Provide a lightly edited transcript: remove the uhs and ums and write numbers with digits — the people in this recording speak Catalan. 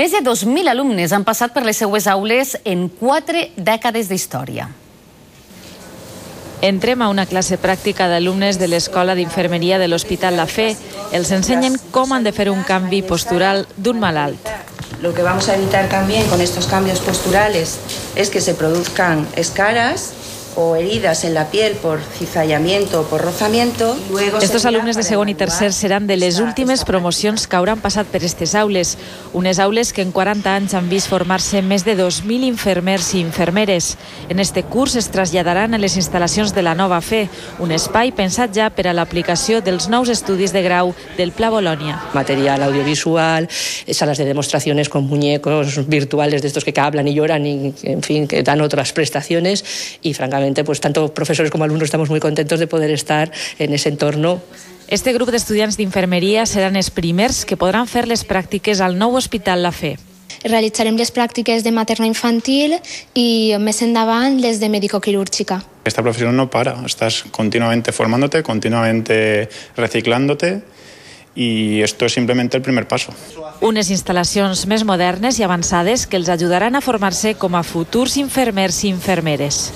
Més de 2.000 alumnes han passat per les seues aules en 4 dècades d'història. Entrem a una classe pràctica d'alumnes de l'Escola d'Infermeria de l'Hospital La Fe. Els ensenyen com han de fer un canvi postural d'un malalt. Lo que vamos a evitar también con estos cambios posturales es que se produzcan escaras o heridas en la piel por cizallamiento o por rozamiento. Estos alumnes de segon i tercer seran de les últimes promocions que hauran passat per aquestes aules. Unes aules que en 40 anys han vist formar-se més de 2.000 infermers i infermeres. En este curs es traslladaran a les instal·lacions de la Nova Fe, un espai pensat ja per a l'aplicació dels nous estudis de grau del Pla Bolonia. Material audiovisual, salas de demostraciones con muñecos virtuales de estos que hablan y lloran y, en fin, que dan otras prestaciones y, francamente, pues tanto profesores como alumnos estamos muy contentos de poder estar en ese entorno. Este grup d'estudiants d'infermeria seran els primers que podran fer les pràctiques al nou Hospital La Fe. Realitzarem les pràctiques de materno-infantil i més endavant les de médico-quirúrgica. Esta profesión no para, estás continuamente formándote, continuamente reciclándote y esto es simplemente el primer paso. Unes instal·lacions més modernes i avançades que els ajudaran a formar-se com a futurs infermers i infermeres.